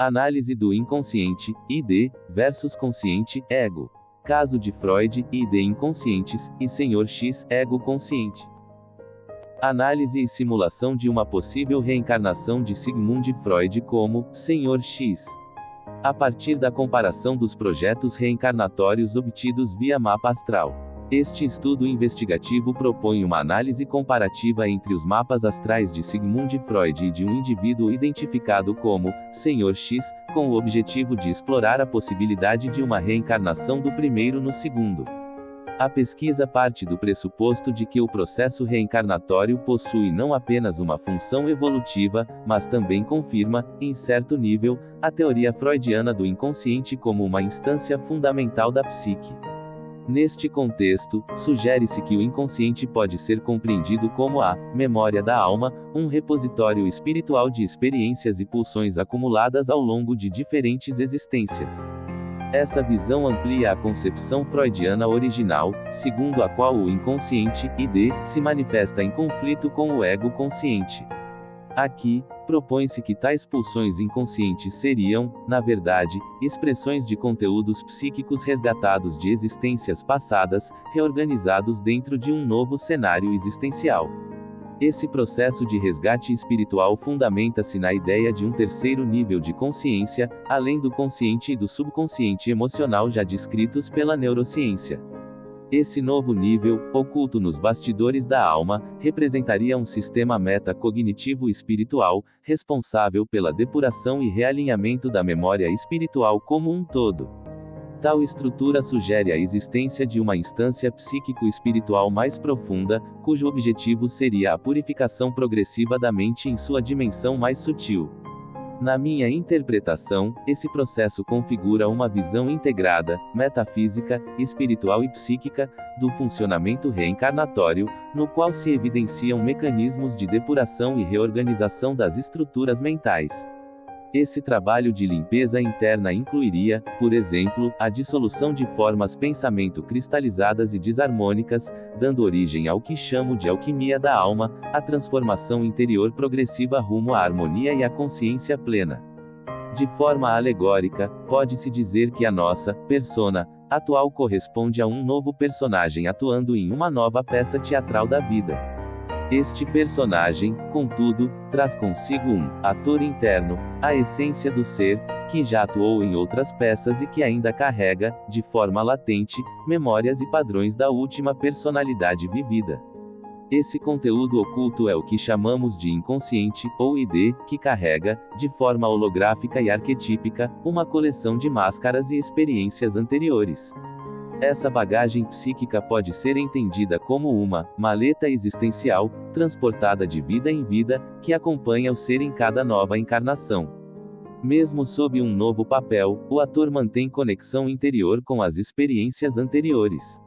Análise do inconsciente, ID, versus consciente, ego. Caso de Freud, ID inconscientes, e Sr. X, ego consciente. Análise e simulação de uma possível reencarnação de Sigmund Freud como Sr. X. A partir da comparação dos projetos reencarnatórios obtidos via mapa astral. Este estudo investigativo propõe uma análise comparativa entre os mapas astrais de Sigmund Freud e de um indivíduo identificado como Sr. X, com o objetivo de explorar a possibilidade de uma reencarnação do primeiro no segundo. A pesquisa parte do pressuposto de que o processo reencarnatório possui não apenas uma função evolutiva, mas também confirma, em certo nível, a teoria freudiana do inconsciente como uma instância fundamental da psique. Neste contexto, sugere-se que o inconsciente pode ser compreendido como a memória da alma, um repositório espiritual de experiências e pulsões acumuladas ao longo de diferentes existências. Essa visão amplia a concepção freudiana original, segundo a qual o inconsciente, ID, se manifesta em conflito com o ego consciente. Aqui, propõe-se que tais pulsões inconscientes seriam, na verdade, expressões de conteúdos psíquicos resgatados de existências passadas, reorganizados dentro de um novo cenário existencial. Esse processo de resgate espiritual fundamenta-se na ideia de um terceiro nível de consciência, além do consciente e do subconsciente emocional já descritos pela neurociência. Esse novo nível, oculto nos bastidores da alma, representaria um sistema metacognitivo espiritual, responsável pela depuração e realinhamento da memória espiritual como um todo. Tal estrutura sugere a existência de uma instância psíquico-espiritual mais profunda, cujo objetivo seria a purificação progressiva da mente em sua dimensão mais sutil. Na minha interpretação, esse processo configura uma visão integrada, metafísica, espiritual e psíquica, do funcionamento reencarnatório, no qual se evidenciam mecanismos de depuração e reorganização das estruturas mentais. Esse trabalho de limpeza interna incluiria, por exemplo, a dissolução de formas pensamento cristalizadas e desarmônicas, dando origem ao que chamo de alquimia da alma, a transformação interior progressiva rumo à harmonia e à consciência plena. De forma alegórica, pode-se dizer que a nossa persona atual corresponde a um novo personagem atuando em uma nova peça teatral da vida. Este personagem, contudo, traz consigo um ator interno, a essência do ser, que já atuou em outras peças e que ainda carrega, de forma latente, memórias e padrões da última personalidade vivida. Esse conteúdo oculto é o que chamamos de inconsciente, ou ID, que carrega, de forma holográfica e arquetípica, uma coleção de máscaras e experiências anteriores. Essa bagagem psíquica pode ser entendida como uma maleta existencial, transportada de vida em vida, que acompanha o ser em cada nova encarnação. Mesmo sob um novo papel, o ator mantém conexão interior com as experiências anteriores.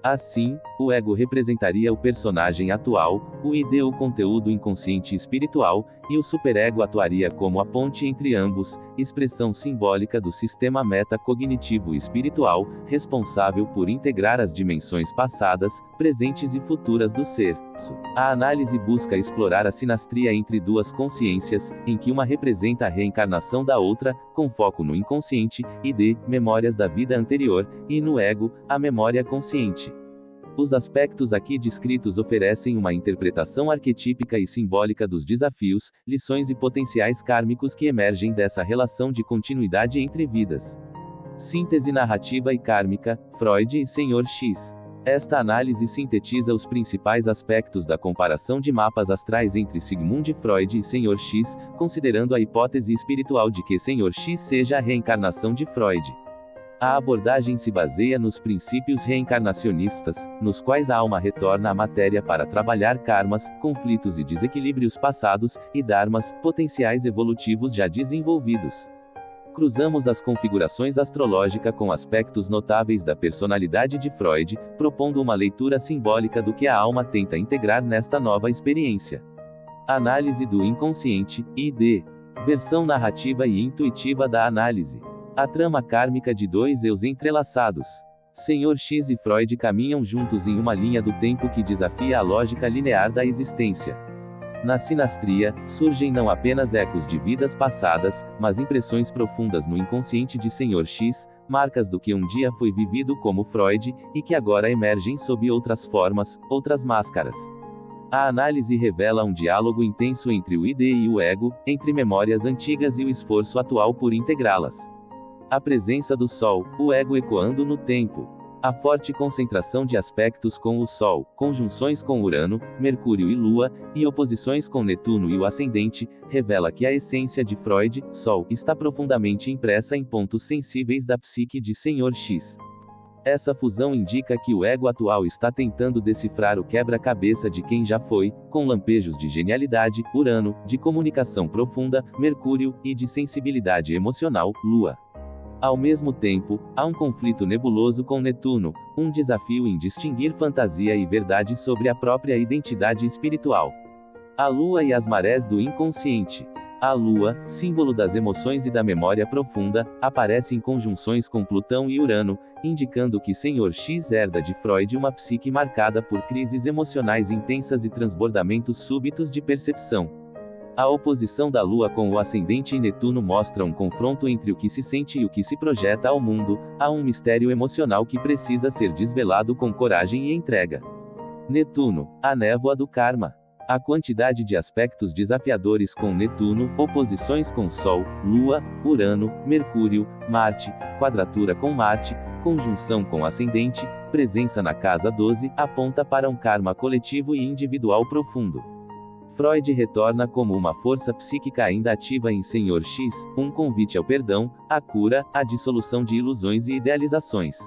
Assim, o ego representaria o personagem atual, o ID o conteúdo inconsciente espiritual, e o superego atuaria como a ponte entre ambos, expressão simbólica do sistema metacognitivo espiritual, responsável por integrar as dimensões passadas, presentes e futuras do ser. A análise busca explorar a sinastria entre duas consciências, em que uma representa a reencarnação da outra, com foco no inconsciente, ID, memórias da vida anterior, e no ego, a memória consciente. Os aspectos aqui descritos oferecem uma interpretação arquetípica e simbólica dos desafios, lições e potenciais kármicos que emergem dessa relação de continuidade entre vidas. Síntese narrativa e kármica, Freud e Sr. X. Esta análise sintetiza os principais aspectos da comparação de mapas astrais entre Sigmund Freud e Sr. X, considerando a hipótese espiritual de que Sr. X seja a reencarnação de Freud. A abordagem se baseia nos princípios reencarnacionistas, nos quais a alma retorna à matéria para trabalhar karmas, conflitos e desequilíbrios passados, e dharmas, potenciais evolutivos já desenvolvidos. Cruzamos as configurações astrológicas com aspectos notáveis da personalidade de Freud, propondo uma leitura simbólica do que a alma tenta integrar nesta nova experiência. Análise do inconsciente, ID. Versão narrativa e intuitiva da análise. A trama kármica de dois eus entrelaçados. Sr. X e Freud caminham juntos em uma linha do tempo que desafia a lógica linear da existência. Na sinastria, surgem não apenas ecos de vidas passadas, mas impressões profundas no inconsciente de Sr. X, marcas do que um dia foi vivido como Freud, e que agora emergem sob outras formas, outras máscaras. A análise revela um diálogo intenso entre o id e o ego, entre memórias antigas e o esforço atual por integrá-las. A presença do Sol, o ego ecoando no tempo. A forte concentração de aspectos com o Sol, conjunções com Urano, Mercúrio e Lua, e oposições com Netuno e o ascendente, revela que a essência de Freud, Sol, está profundamente impressa em pontos sensíveis da psique de Sr. X. Essa fusão indica que o ego atual está tentando decifrar o quebra-cabeça de quem já foi, com lampejos de genialidade, Urano, de comunicação profunda, Mercúrio, e de sensibilidade emocional, Lua. Ao mesmo tempo, há um conflito nebuloso com Netuno, um desafio em distinguir fantasia e verdade sobre a própria identidade espiritual. A Lua e as marés do inconsciente. A Lua, símbolo das emoções e da memória profunda, aparece em conjunções com Plutão e Urano, indicando que Sr. X herda de Freud uma psique marcada por crises emocionais intensas e transbordamentos súbitos de percepção. A oposição da Lua com o ascendente e Netuno mostra um confronto entre o que se sente e o que se projeta ao mundo, há um mistério emocional que precisa ser desvelado com coragem e entrega. Netuno, a névoa do karma. A quantidade de aspectos desafiadores com Netuno, oposições com Sol, Lua, Urano, Mercúrio, Marte, quadratura com Marte, conjunção com ascendente, presença na casa 12, aponta para um karma coletivo e individual profundo. Freud retorna como uma força psíquica ainda ativa em Sr. X, um convite ao perdão, à cura, à dissolução de ilusões e idealizações.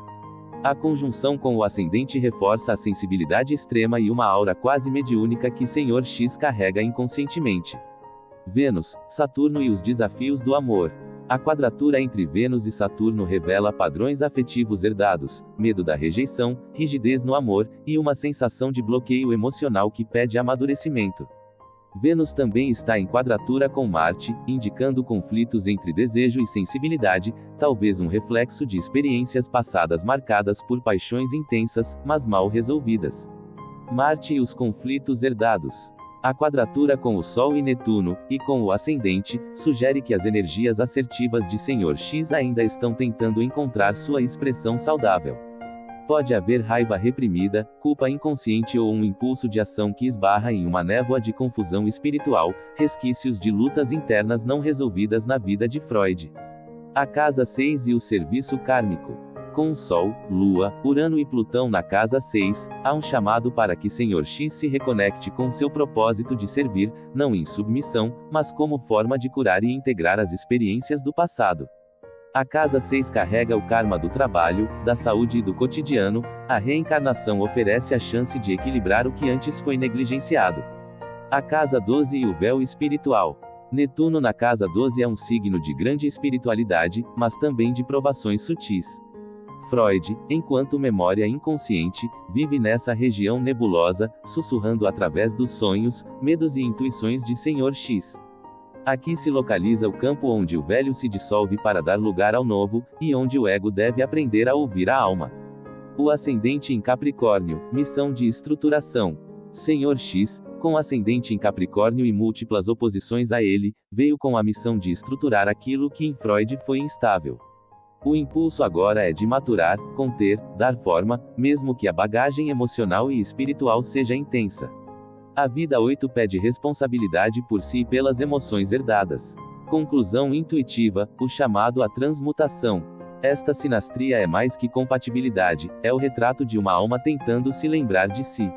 A conjunção com o ascendente reforça a sensibilidade extrema e uma aura quase mediúnica que Sr. X carrega inconscientemente. Vênus, Saturno e os desafios do amor. A quadratura entre Vênus e Saturno revela padrões afetivos herdados, medo da rejeição, rigidez no amor, e uma sensação de bloqueio emocional que pede amadurecimento. Vênus também está em quadratura com Marte, indicando conflitos entre desejo e sensibilidade, talvez um reflexo de experiências passadas marcadas por paixões intensas, mas mal resolvidas. Marte e os conflitos herdados. A quadratura com o Sol e Netuno, e com o ascendente, sugere que as energias assertivas de Sr. X ainda estão tentando encontrar sua expressão saudável. Pode haver raiva reprimida, culpa inconsciente ou um impulso de ação que esbarra em uma névoa de confusão espiritual, resquícios de lutas internas não resolvidas na vida de Freud. A casa 6 e o serviço kármico. Com o Sol, Lua, Urano e Plutão na casa 6, há um chamado para que Sr. X se reconecte com seu propósito de servir, não em submissão, mas como forma de curar e integrar as experiências do passado. A casa 6 carrega o karma do trabalho, da saúde e do cotidiano. A reencarnação oferece a chance de equilibrar o que antes foi negligenciado. A casa 12 e o véu espiritual. Netuno na casa 12 é um signo de grande espiritualidade, mas também de provações sutis. Freud, enquanto memória inconsciente, vive nessa região nebulosa, sussurrando através dos sonhos, medos e intuições de Sr. X. Aqui se localiza o campo onde o velho se dissolve para dar lugar ao novo, e onde o ego deve aprender a ouvir a alma. O ascendente em Capricórnio, missão de estruturação. Sr. X, com ascendente em Capricórnio e múltiplas oposições a ele, veio com a missão de estruturar aquilo que em Freud foi instável. O impulso agora é de maturar, conter, dar forma, mesmo que a bagagem emocional e espiritual seja intensa. A vida 8 pede responsabilidade por si e pelas emoções herdadas. Conclusão intuitiva, o chamado à transmutação. Esta sinastria é mais que compatibilidade, é o retrato de uma alma tentando se lembrar de si.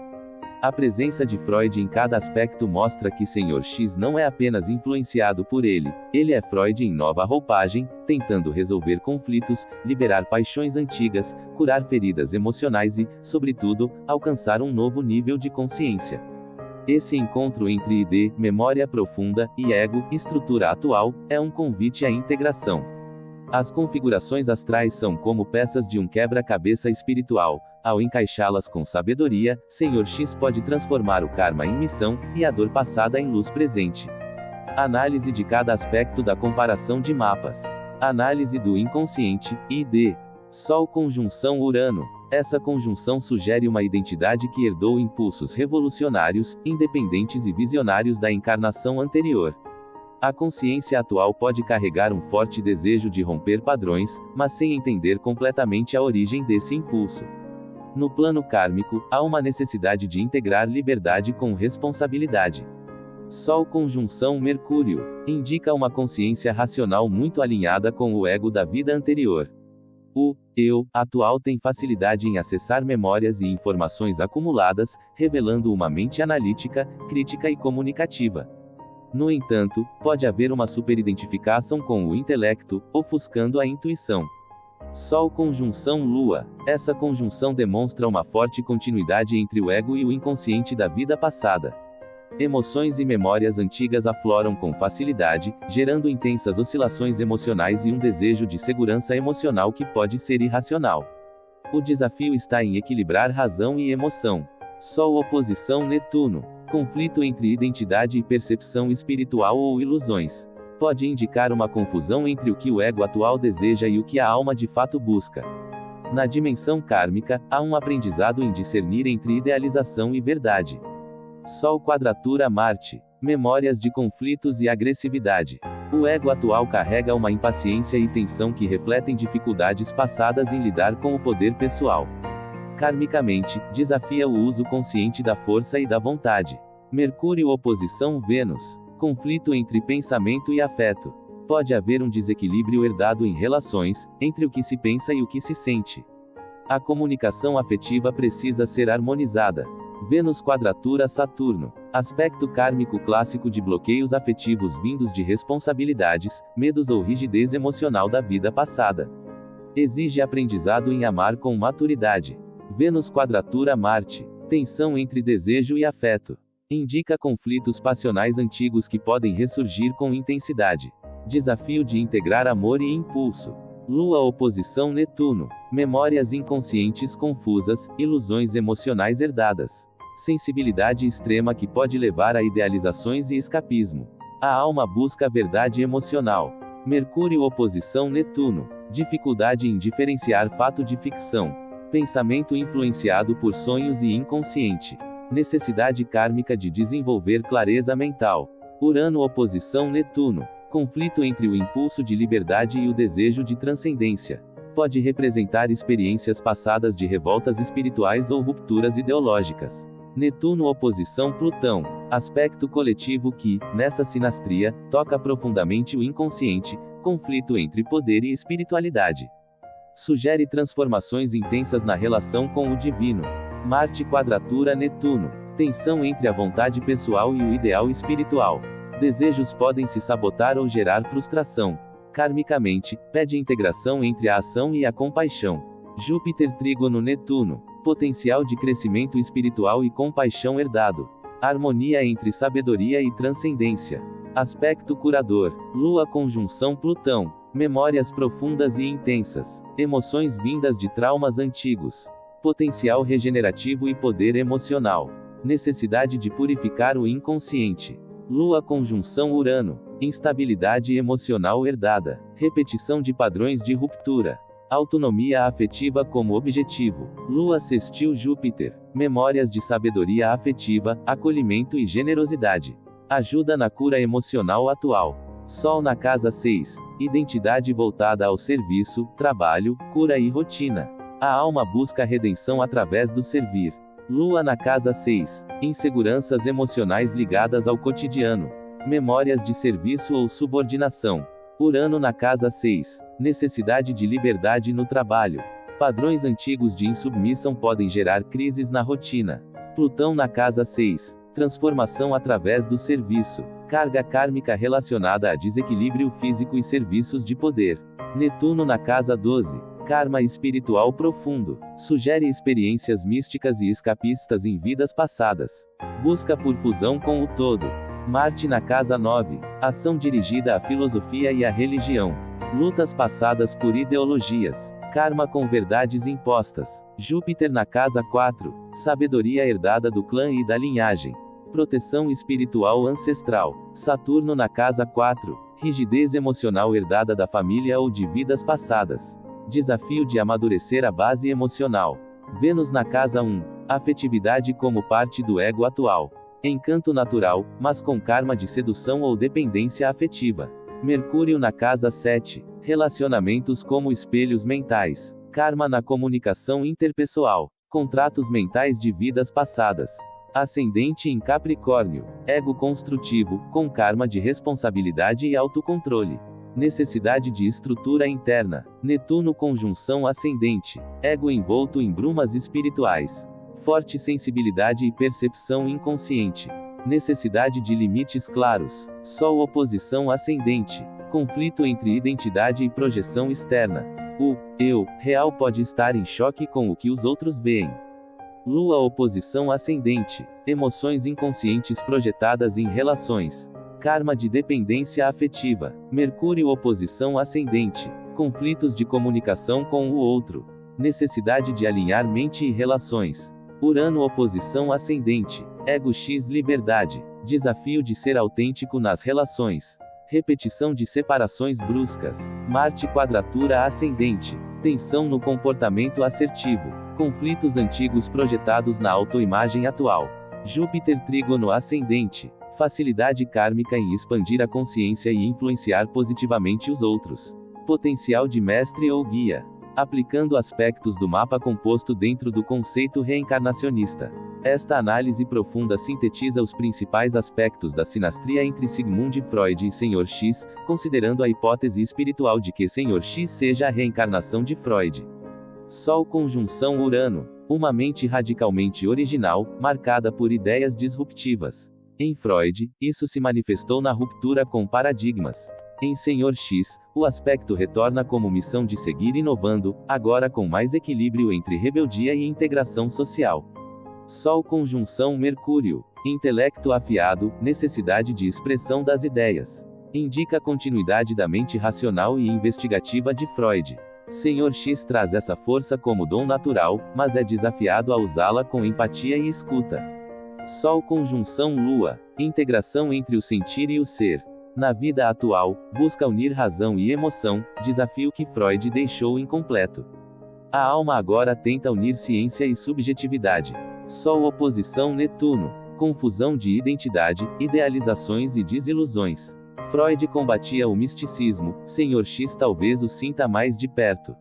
A presença de Freud em cada aspecto mostra que Sr. X não é apenas influenciado por ele é Freud em nova roupagem, tentando resolver conflitos, liberar paixões antigas, curar feridas emocionais e, sobretudo, alcançar um novo nível de consciência. Esse encontro entre id, memória profunda, e ego, estrutura atual, é um convite à integração. As configurações astrais são como peças de um quebra-cabeça espiritual. Ao encaixá-las com sabedoria, Sr. X pode transformar o karma em missão, e a dor passada em luz presente. Análise de cada aspecto da comparação de mapas. Análise do inconsciente, id. Sol conjunção Urano. Essa conjunção sugere uma identidade que herdou impulsos revolucionários, independentes e visionários da encarnação anterior. A consciência atual pode carregar um forte desejo de romper padrões, mas sem entender completamente a origem desse impulso. No plano kármico, há uma necessidade de integrar liberdade com responsabilidade. Sol conjunção Mercúrio indica uma consciência racional muito alinhada com o ego da vida anterior. O eu atual tem facilidade em acessar memórias e informações acumuladas, revelando uma mente analítica, crítica e comunicativa. No entanto, pode haver uma superidentificação com o intelecto, ofuscando a intuição. Sol conjunção Lua. Essa conjunção demonstra uma forte continuidade entre o ego e o inconsciente da vida passada. Emoções e memórias antigas afloram com facilidade, gerando intensas oscilações emocionais e um desejo de segurança emocional que pode ser irracional. O desafio está em equilibrar razão e emoção. Sol oposição Netuno. Conflito entre identidade e percepção espiritual ou ilusões. Pode indicar uma confusão entre o que o ego atual deseja e o que a alma de fato busca. Na dimensão kármica, há um aprendizado em discernir entre idealização e verdade. Sol quadratura Marte. Memórias de conflitos e agressividade. O ego atual carrega uma impaciência e tensão que refletem dificuldades passadas em lidar com o poder pessoal. Karmicamente, desafia o uso consciente da força e da vontade. Mercúrio oposição Vênus. Conflito entre pensamento e afeto. Pode haver um desequilíbrio herdado em relações, entre o que se pensa e o que se sente. A comunicação afetiva precisa ser harmonizada. Vênus quadratura Saturno. Aspecto kármico clássico de bloqueios afetivos vindos de responsabilidades, medos ou rigidez emocional da vida passada. Exige aprendizado em amar com maturidade. Vênus quadratura Marte. Tensão entre desejo e afeto. Indica conflitos passionais antigos que podem ressurgir com intensidade. Desafio de integrar amor e impulso. Lua oposição Netuno. Memórias inconscientes confusas, ilusões emocionais herdadas. Sensibilidade extrema que pode levar a idealizações e escapismo. A alma busca a verdade emocional. Mercúrio oposição Netuno. Dificuldade em diferenciar fato de ficção. Pensamento influenciado por sonhos e inconsciente. Necessidade kármica de desenvolver clareza mental. Urano oposição Netuno. Conflito entre o impulso de liberdade e o desejo de transcendência. Pode representar experiências passadas de revoltas espirituais ou rupturas ideológicas. Netuno oposição Plutão. Aspecto coletivo que, nessa sinastria, toca profundamente o inconsciente, conflito entre poder e espiritualidade. Sugere transformações intensas na relação com o divino. Marte quadratura Netuno. Tensão entre a vontade pessoal e o ideal espiritual. Desejos podem se sabotar ou gerar frustração. Karmicamente, pede integração entre a ação e a compaixão. Júpiter trígono Netuno. Potencial de crescimento espiritual e compaixão herdado. Harmonia entre sabedoria e transcendência. Aspecto curador. Lua conjunção Plutão. Memórias profundas e intensas. Emoções vindas de traumas antigos. Potencial regenerativo e poder emocional. Necessidade de purificar o inconsciente. Lua conjunção Urano. Instabilidade emocional herdada. Repetição de padrões de ruptura. Autonomia afetiva como objetivo. Lua sextil Júpiter. Memórias de sabedoria afetiva, acolhimento e generosidade. Ajuda na cura emocional atual. Sol na casa 6. Identidade voltada ao serviço, trabalho, cura e rotina. A alma busca a redenção através do servir. Lua na casa 6. Inseguranças emocionais ligadas ao cotidiano. Memórias de serviço ou subordinação. Urano na casa 6. Necessidade de liberdade no trabalho. Padrões antigos de insubmissão podem gerar crises na rotina. Plutão na casa 6. Transformação através do serviço. Carga kármica relacionada a desequilíbrio físico e serviços de poder. Netuno na casa 12. Karma espiritual profundo. Sugere experiências místicas e escapistas em vidas passadas. Busca por fusão com o todo. Marte na casa 9. Ação dirigida à filosofia e à religião. Lutas passadas por ideologias. Karma com verdades impostas. Júpiter na casa 4. Sabedoria herdada do clã e da linhagem. Proteção espiritual ancestral. Saturno na casa 4. Rigidez emocional herdada da família ou de vidas passadas. Desafio de amadurecer a base emocional. Vênus na casa 1. Afetividade como parte do ego atual. Encanto natural, mas com karma de sedução ou dependência afetiva. Mercúrio na casa 7. Relacionamentos como espelhos mentais. Karma na comunicação interpessoal. Contratos mentais de vidas passadas. Ascendente em Capricórnio. Ego construtivo, com karma de responsabilidade e autocontrole. Necessidade de estrutura interna. Netuno conjunção ascendente. Ego envolto em brumas espirituais. Forte sensibilidade e percepção inconsciente. Necessidade de limites claros. Sol oposição ascendente. Conflito entre identidade e projeção externa. O eu real pode estar em choque com o que os outros veem. Lua oposição ascendente. Emoções inconscientes projetadas em relações. Karma de dependência afetiva. Mercúrio oposição ascendente. Conflitos de comunicação com o outro. Necessidade de alinhar mente e relações. Urano oposição ascendente. Ego X liberdade. Desafio de ser autêntico nas relações. Repetição de separações bruscas. Marte quadratura ascendente. Tensão no comportamento assertivo. Conflitos antigos projetados na autoimagem atual. Júpiter trígono ascendente. Facilidade kármica em expandir a consciência e influenciar positivamente os outros. Potencial de mestre ou guia. Aplicando aspectos do mapa composto dentro do conceito reencarnacionista. Esta análise profunda sintetiza os principais aspectos da sinastria entre Sigmund Freud e Sr. X, considerando a hipótese espiritual de que Sr. X seja a reencarnação de Freud. Sol conjunção Urano. Uma mente radicalmente original, marcada por ideias disruptivas. Em Freud, isso se manifestou na ruptura com paradigmas. Em Sr. X, o aspecto retorna como missão de seguir inovando, agora com mais equilíbrio entre rebeldia e integração social. Sol conjunção Mercúrio. Intelecto afiado, necessidade de expressão das ideias. Indica a continuidade da mente racional e investigativa de Freud. Sr. X traz essa força como dom natural, mas é desafiado a usá-la com empatia e escuta. Sol conjunção Lua. Integração entre o sentir e o ser. Na vida atual, busca unir razão e emoção, desafio que Freud deixou incompleto. A alma agora tenta unir ciência e subjetividade. Sol oposição Netuno. Confusão de identidade, idealizações e desilusões. Freud combatia o misticismo, Sr. X talvez o sinta mais de perto.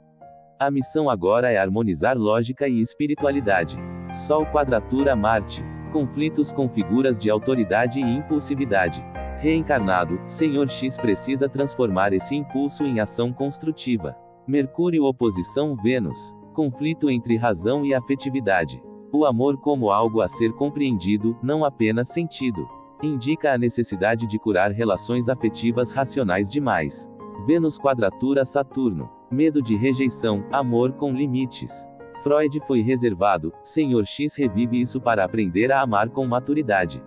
A missão agora é harmonizar lógica e espiritualidade. Sol quadratura Marte. Conflitos com figuras de autoridade e impulsividade. Reencarnado, Sr. X precisa transformar esse impulso em ação construtiva. Mercúrio oposição Vênus. Conflito entre razão e afetividade. O amor como algo a ser compreendido, não apenas sentido. Indica a necessidade de curar relações afetivas racionais demais. Vênus quadratura Saturno. Medo de rejeição, amor com limites. Freud foi reservado, Sr. X revive isso para aprender a amar com maturidade.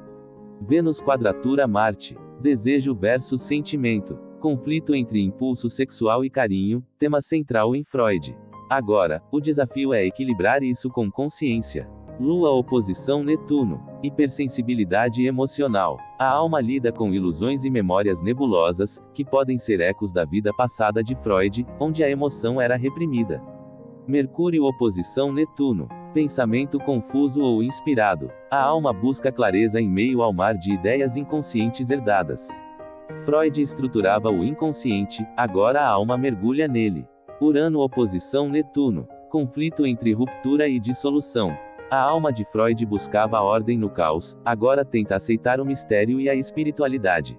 Vênus quadratura Marte. Desejo versus sentimento. Conflito entre impulso sexual e carinho, tema central em Freud. Agora, o desafio é equilibrar isso com consciência. Lua oposição Netuno. Hipersensibilidade emocional. A alma lida com ilusões e memórias nebulosas, que podem ser ecos da vida passada de Freud, onde a emoção era reprimida. Mercúrio oposição Netuno. Pensamento confuso ou inspirado. A alma busca clareza em meio ao mar de ideias inconscientes herdadas. Freud estruturava o inconsciente, agora a alma mergulha nele. Urano oposição Netuno. Conflito entre ruptura e dissolução. A alma de Freud buscava a ordem no caos, agora tenta aceitar o mistério e a espiritualidade.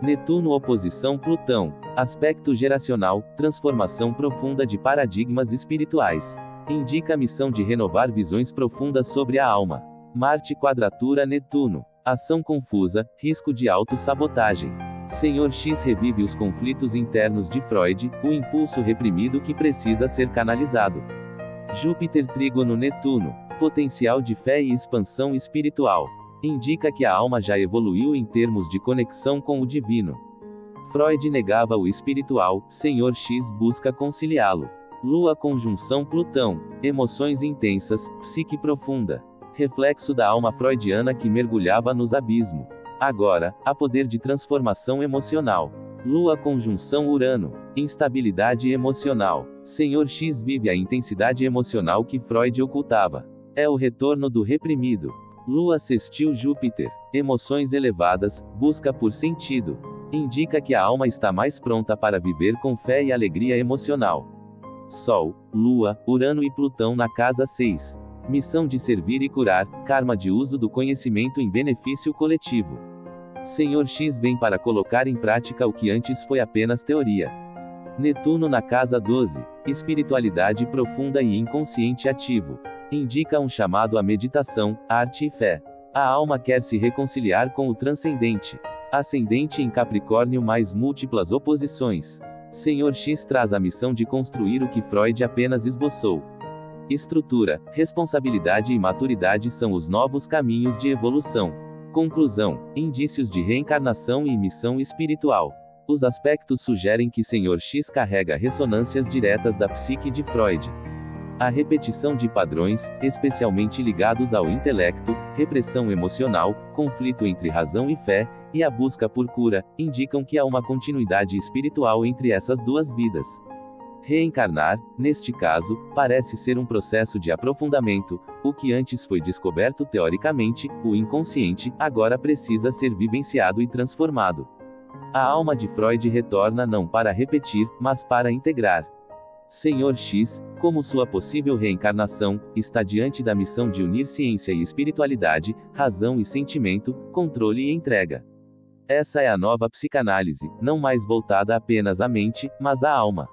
Netuno oposição Plutão. Aspecto geracional, transformação profunda de paradigmas espirituais. Indica a missão de renovar visões profundas sobre a alma. Marte quadratura Netuno. Ação confusa, risco de autossabotagem. Sr. X revive os conflitos internos de Freud, o impulso reprimido que precisa ser canalizado. Júpiter trígono Netuno. Potencial de fé e expansão espiritual. Indica que a alma já evoluiu em termos de conexão com o divino. Freud negava o espiritual, Sr. X busca conciliá-lo. Lua conjunção Plutão. Emoções intensas, psique profunda. Reflexo da alma freudiana que mergulhava nos abismos. Agora, há poder de transformação emocional. Lua conjunção Urano. Instabilidade emocional. Sr. X vive a intensidade emocional que Freud ocultava. É o retorno do reprimido. Lua sextil Júpiter. Emoções elevadas, busca por sentido. Indica que a alma está mais pronta para viver com fé e alegria emocional. Sol, Lua, Urano e Plutão na casa 6. Missão de servir e curar, karma de uso do conhecimento em benefício coletivo. Sr. X vem para colocar em prática o que antes foi apenas teoria. Netuno na casa 12. Espiritualidade profunda e inconsciente ativo. Indica um chamado à meditação, arte e fé. A alma quer se reconciliar com o transcendente. Ascendente em Capricórnio mais múltiplas oposições. Sr. X traz a missão de construir o que Freud apenas esboçou. Estrutura, responsabilidade e maturidade são os novos caminhos de evolução. Conclusão: indícios de reencarnação e missão espiritual. Os aspectos sugerem que Sr. X carrega ressonâncias diretas da psique de Freud. A repetição de padrões, especialmente ligados ao intelecto, repressão emocional, conflito entre razão e fé, e a busca por cura, indicam que há uma continuidade espiritual entre essas duas vidas. Reencarnar, neste caso, parece ser um processo de aprofundamento. O que antes foi descoberto teoricamente, o inconsciente, agora precisa ser vivenciado e transformado. A alma de Freud retorna não para repetir, mas para integrar. Sr. X, como sua possível reencarnação, está diante da missão de unir ciência e espiritualidade, razão e sentimento, controle e entrega. Essa é a nova psicanálise, não mais voltada apenas à mente, mas à alma.